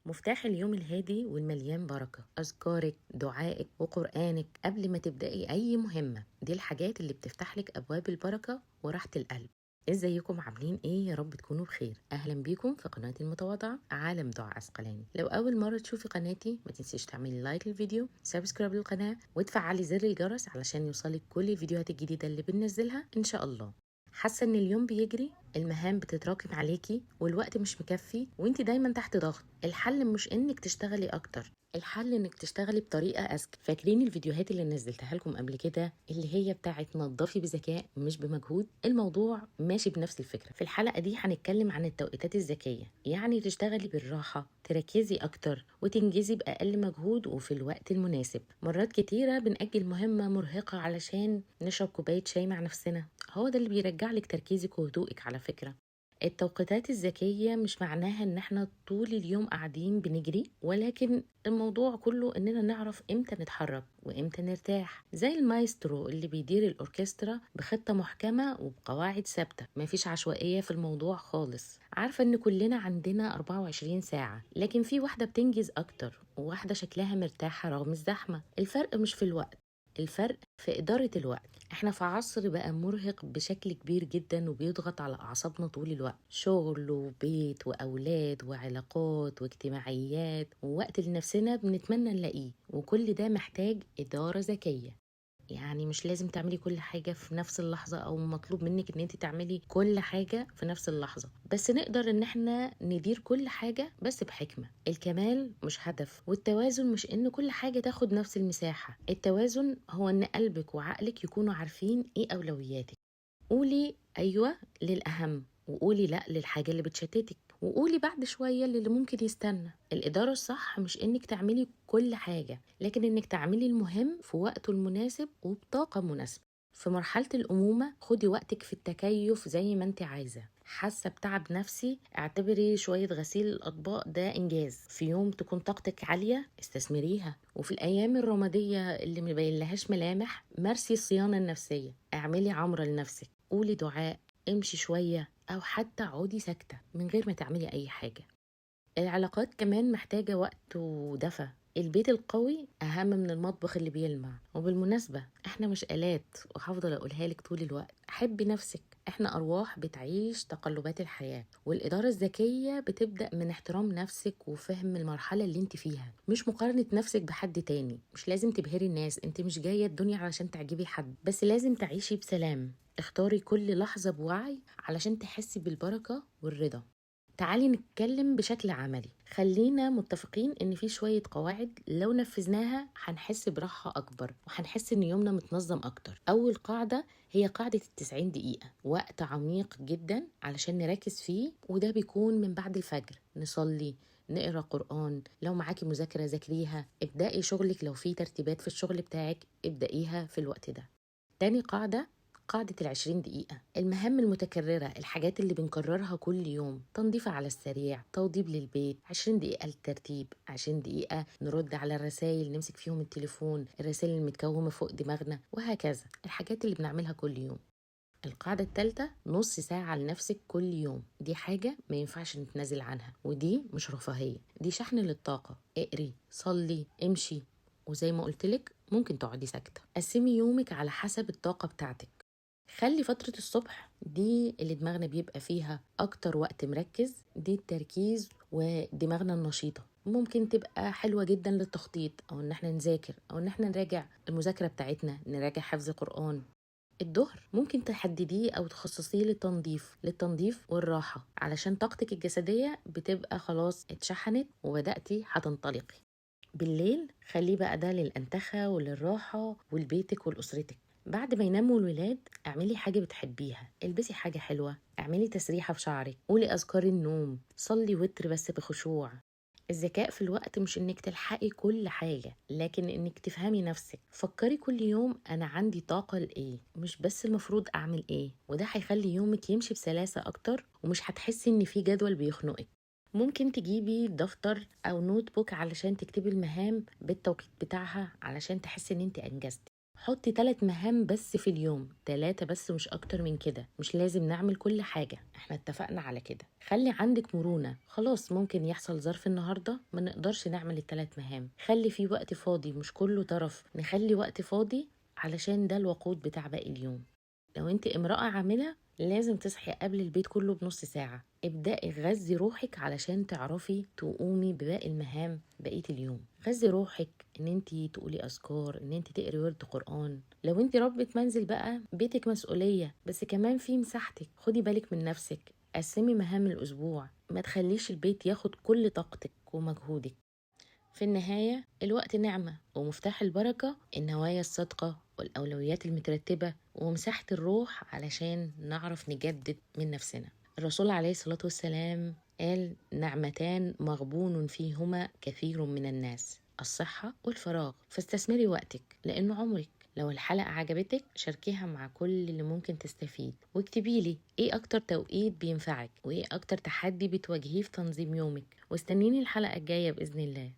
مفتاح اليوم الهادي والمليان بركة، أذكارك، دعائك وقرآنك قبل ما تبدأي أي مهمة. دي الحاجات اللي بتفتح لك أبواب البركة وراحة القلب. ازيكم عاملين ايه؟ يا رب تكونوا بخير. اهلا بيكم في قناتي المتواضعة عالم دعاء عسقلاني. لو اول مرة تشوفي قناتي ما تنسيش تعملي لايك للفيديو، سبسكرايب للقناة وتفعلي زر الجرس علشان يوصلك كل الفيديوهات الجديدة اللي بننزلها ان شاء الله. حاسه ان اليوم بيجري، المهام بتتراكم عليكي والوقت مش مكفي وانت دايما تحت ضغط. الحل مش انك تشتغلي اكتر، الحل انك تشتغلي بطريقه اذكى. فاكرين الفيديوهات اللي نزلتها لكم قبل كده اللي هي بتاعت نظفي بذكاء مش بمجهود؟ الموضوع ماشي بنفس الفكره. في الحلقه دي هنتكلم عن التوقيتات الذكيه، يعني تشتغلي بالراحه، تركزي اكتر وتنجزي باقل مجهود وفي الوقت المناسب. مرات كتيره بنأجل مهمه مرهقه علشان نشرب كوبايه شاي مع نفسنا، هو ده اللي بيرجع لك تركيزك وهدوءك. على فكرة التوقيتات الذكية مش معناها ان احنا طول اليوم قاعدين بنجري، ولكن الموضوع كله اننا نعرف امتى نتحرك وامتى نرتاح، زي المايسترو اللي بيدير الاوركسترا بخطة محكمة وبقواعد ثابتة. مفيش عشوائية في الموضوع خالص. عارفة ان كلنا عندنا 24 ساعة، لكن في واحدة بتنجز اكتر وواحدة شكلها مرتاحة رغم الزحمة. الفرق مش في الوقت، الفرق في إدارة الوقت. احنا في عصر بقى مرهق بشكل كبير جدا وبيضغط على أعصابنا طول الوقت، شغل وبيت وأولاد وعلاقات واجتماعيات ووقت لنفسنا بنتمنى نلاقيه، وكل ده محتاج إدارة ذكية. يعني مش لازم تعملي كل حاجة في نفس اللحظة، او مطلوب منك ان انت تعملي كل حاجة في نفس اللحظة، بس نقدر ان احنا ندير كل حاجة بس بحكمة. الكمال مش هدف، والتوازن مش ان كل حاجة تاخد نفس المساحة. التوازن هو ان قلبك وعقلك يكونوا عارفين ايه اولوياتك. قولي ايوه للاهم، وقولي لا للحاجة اللي بتشتتك، وقولي بعد شوية للي ممكن يستنى. الإدارة الصح مش إنك تعملي كل حاجة، لكن إنك تعملي المهم في وقته المناسب وبطاقة مناسبة. في مرحلة الأمومة خدي وقتك في التكيف زي ما انت عايزة. حاسة بتعب نفسي؟ اعتبري شوية غسيل الأطباق ده إنجاز. في يوم تكون طاقتك عالية استثمريها، وفي الأيام الرمادية اللي مبينلهاش ملامح مارسي الصيانة النفسية. اعملي عمرة لنفسك، قولي دعاء، امشي شوية، أو حتى اقعدي ساكتة من غير ما تعملي أي حاجة. العلاقات كمان محتاجة وقت ودفى. البيت القوي أهم من المطبخ اللي بيلمع. وبالمناسبة احنا مش آلات، وهفضل أقولها لك طول الوقت، حبي نفسك. احنا أرواح بتعيش تقلبات الحياة، والإدارة الذكية بتبدأ من احترام نفسك وفهم المرحلة اللي انت فيها، مش مقارنة نفسك بحد تاني. مش لازم تبهري الناس، انت مش جاية الدنيا علشان تعجبي حد، بس لازم تعيشي بسلام. اختاري كل لحظة بوعي علشان تحسي بالبركة والرضا. تعالي نتكلم بشكل عملي. خلينا متفقين ان في شوية قواعد لو نفذناها هنحس براحة اكبر وهنحس ان يومنا متنظم اكتر. اول قاعدة هي قاعدة 90 دقيقة، وقت عميق جدا علشان نركز فيه، وده بيكون من بعد الفجر. نصلي، نقرا قرآن، لو معاكي مذاكرة ذاكريها، ابدأي شغلك، لو في ترتيبات في الشغل بتاعك ابدأيها في الوقت ده. تاني قاعدة، قاعدة 20 دقيقة، المهام المتكررة، الحاجات اللي بنكررها كل يوم. تنظيف على السريع، توضيب للبيت، 20 دقيقة للترتيب، 20 دقيقة نرد على الرسائل، نمسك فيهم التليفون، الرسائل المتكومة فوق دماغنا، وهكذا الحاجات اللي بنعملها كل يوم. القاعدة الثالثة، نص ساعة لنفسك كل يوم. دي حاجة ما ينفعش نتنازل عنها، ودي مش رفاهية، دي شحن للطاقة. اقري، صلي، امشي، وزي ما قلتلك ممكن تقعدي ساكتة. قسمي يومك على حسب الطاقة بتاعتك. خلي فترة الصبح دي اللي دماغنا بيبقى فيها أكتر وقت مركز، دي التركيز ودماغنا النشيطة. ممكن تبقى حلوة جدا للتخطيط، أو إن احنا نذاكر، أو إن احنا نراجع المذاكرة بتاعتنا، نراجع حفظ قرآن. الظهر ممكن تحدديه أو تخصصيه للتنظيف والراحة، علشان طاقتك الجسدية بتبقى خلاص اتشحنت وبدأتي هتنطلقي. بالليل خليه بقى ده للأنتخة وللراحة ولبيتك ولأسرتك. بعد ما يناموا الولاد اعملي حاجة بتحبيها، البسي حاجة حلوة، اعملي تسريحة في شعرك، قولي أذكار النوم، صلي وتر بس بخشوع. الذكاء في الوقت مش انك تلحقي كل حاجة، لكن انك تفهمي نفسك. فكري كل يوم انا عندي طاقة لايه، مش بس المفروض اعمل ايه، وده هيخلي يومك يمشي بسلاسة اكتر، ومش هتحسي ان في جدول بيخنقك. ممكن تجيبي دفتر او نوت بوك علشان تكتبي المهام بالتوقيت بتاعها علشان تحسي ان انت انجزتي. حطي 3 مهام بس في اليوم، 3 بس مش أكتر من كده، مش لازم نعمل كل حاجة، احنا اتفقنا على كده. خلي عندك مرونة، خلاص ممكن يحصل ظرف النهاردة ما نقدرش نعمل ال3 مهام، خلي في وقت فاضي، مش كله طرف، نخلي وقت فاضي علشان ده الوقود بتاع باقي اليوم. لو انت امرأة عاملة لازم تصحي قبل البيت كله بنص ساعة، ابدأي غذي روحك علشان تعرفي تقومي بباقي المهام بقية اليوم. غذي روحك ان انت تقولي اذكار، ان انت تقري ورد قرآن. لو انت ربة منزل بقى بيتك مسؤولية بس كمان في مساحتك، خدي بالك من نفسك، قسمي مهام الاسبوع، ما تخليش البيت ياخد كل طاقتك ومجهودك. في النهاية الوقت نعمة، ومفتاح البركة النوايا الصادقة والأولويات المترتبة ومساحة الروح علشان نعرف نجدد من نفسنا. الرسول عليه الصلاة والسلام قال: نعمتان مغبون فيهما كثير من الناس، الصحة والفراغ، فاستثمري وقتك لأنه عمرك. لو الحلقة عجبتك شاركيها مع كل اللي ممكن تستفيد، واكتبي لي ايه اكتر توقيت بينفعك وايه اكتر تحدي بتواجهيه في تنظيم يومك، واستنيني الحلقة الجاية بإذن الله.